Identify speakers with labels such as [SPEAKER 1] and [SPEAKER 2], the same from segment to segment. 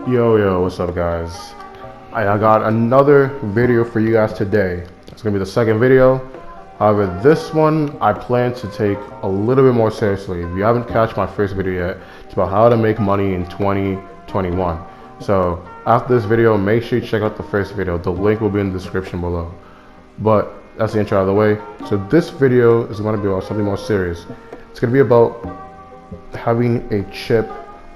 [SPEAKER 1] Yo, what's up, guys? I got another video for you guys today. It's gonna be the second video. However, this one I plan to take a little bit more seriously. If you haven't catch my first video yet, it's about how to make money in 2021. So after this video, make sure you check out the first video. The link will be in the description below. But that's the intro out of the way. So this video is going to be about something more serious. It's going to be about having a chip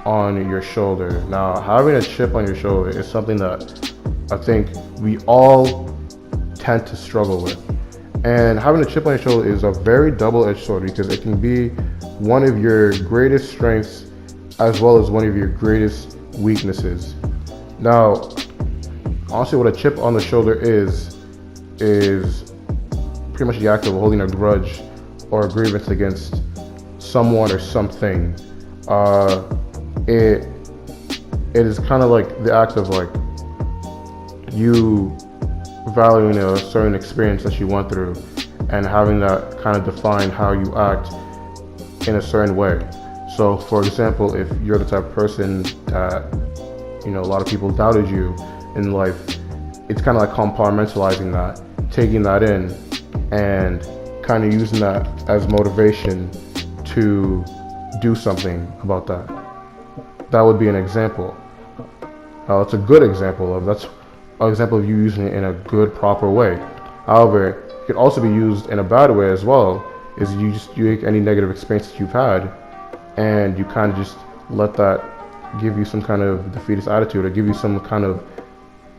[SPEAKER 1] on your shoulder. Now, having a chip on your shoulder is something that I think we all tend to struggle with. And having a chip on your shoulder is a very double-edged sword because it can be one of your greatest strengths as well as one of your greatest weaknesses. Now, honestly, what a chip on the shoulder is pretty much the act of holding a grudge or a grievance against someone or something. It is kind of like the act of like you valuing a certain experience that you went through and having that kind of define how you act in a certain way. So for example, if you're the type of person that, you know, a lot of people doubted you in life, it's kind of like compartmentalizing that, taking that in and kind of using that as motivation to do something about that. That would be an example. It's a good example of that's an example of you using it in a good, proper way. However, it could also be used in a bad way as well. Is you take any negative experience that you've had, and you kind of just let that give you some kind of defeatist attitude, or give you some kind of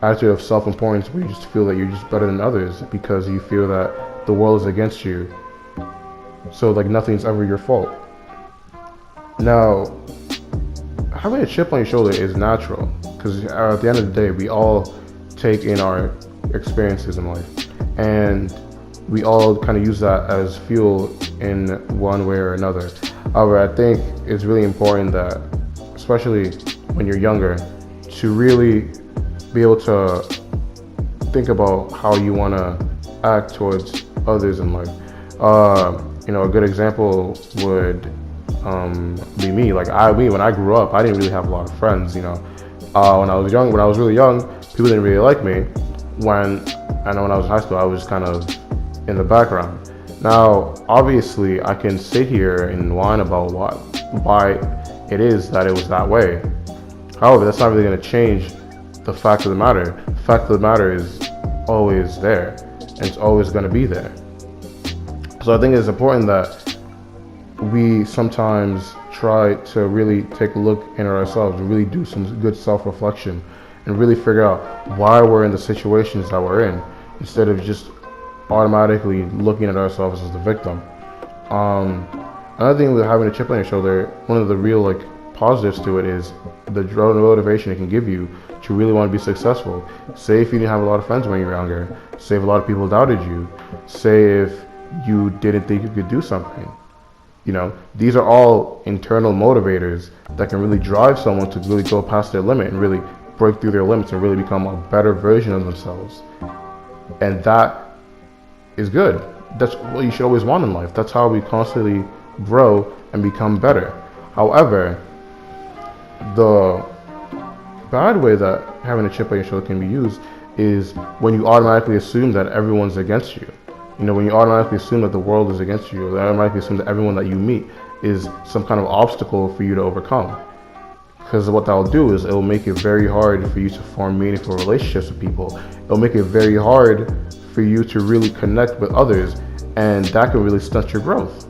[SPEAKER 1] attitude of self-importance where you just feel that you're just better than others because you feel that the world is against you. So like nothing's ever your fault. Now, having a chip on your shoulder is natural because at the end of the day, we all take in our experiences in life and we all kind of use that as fuel in one way or another. However, I think it's really important that, especially when you're younger, to really be able to think about how you want to act towards others in life. You know, a good example would be me. Like when I grew up, I didn't really have a lot of friends. You know, when I was really young, people didn't really like me. When I was in high school, I was kind of in the background. Now, obviously, I can sit here and whine about why it is that it was that way. However, that's not really going to change the fact of the matter. The fact of the matter is always there, and it's always going to be there. So I think it's important that we sometimes try to really take a look in ourselves and really do some good self-reflection and really figure out why we're in the situations that we're in, instead of just automatically looking at ourselves as the victim. Another thing with having a chip on your shoulder, one of the real like positives to it is the motivation it can give you to really want to be successful. Say if you didn't have a lot of friends when you were younger, say if a lot of people doubted you, say if you didn't think you could do something. You know, these are all internal motivators that can really drive someone to really go past their limit and really break through their limits and really become a better version of themselves. And that is good. That's what you should always want in life. That's how we constantly grow and become better. However, the bad way that having a chip on your shoulder can be used is when you automatically assume that everyone's against you. You know, when you automatically assume that the world is against you, or automatically assume that everyone that you meet is some kind of obstacle for you to overcome. Because what that'll do is it'll make it very hard for you to form meaningful relationships with people. It'll make it very hard for you to really connect with others, and that can really stunt your growth.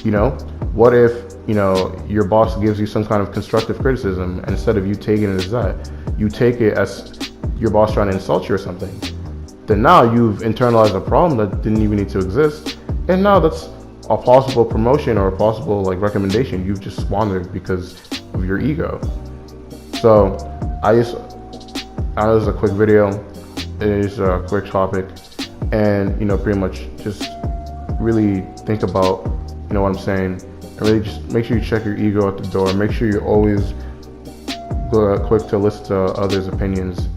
[SPEAKER 1] You know, what if, you know, your boss gives you some kind of constructive criticism, and instead of you taking it as that, you take it as your boss trying to insult you or something? Then now you've internalized a problem that didn't even need to exist, and now that's a possible promotion or a possible like recommendation you've just squandered because of your ego. So I know this is a quick video, it is a quick topic, and you know, pretty much just really think about, you know what I'm saying, and really just make sure you check your ego at the door. Make sure you're always quick to listen to others' opinions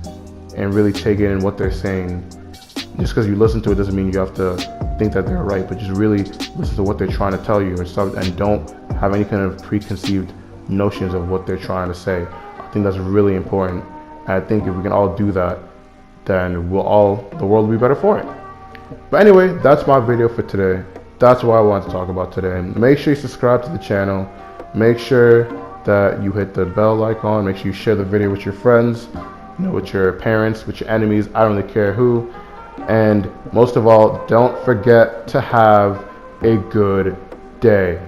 [SPEAKER 1] and really take in what they're saying. Just because you listen to it doesn't mean you have to think that they're right, but just really listen to what they're trying to tell you and stuff, and don't have any kind of preconceived notions of what they're trying to say. think that's really important. And I think if we can all do that, then the world will be better for it. But anyway, that's my video for today. That's what I want to talk about today. Make sure you subscribe to the channel. Make sure that you hit the bell icon. Make sure you share the video with your friends, with your parents, with your enemies. I don't really care who. And most of all, don't forget to have a good day.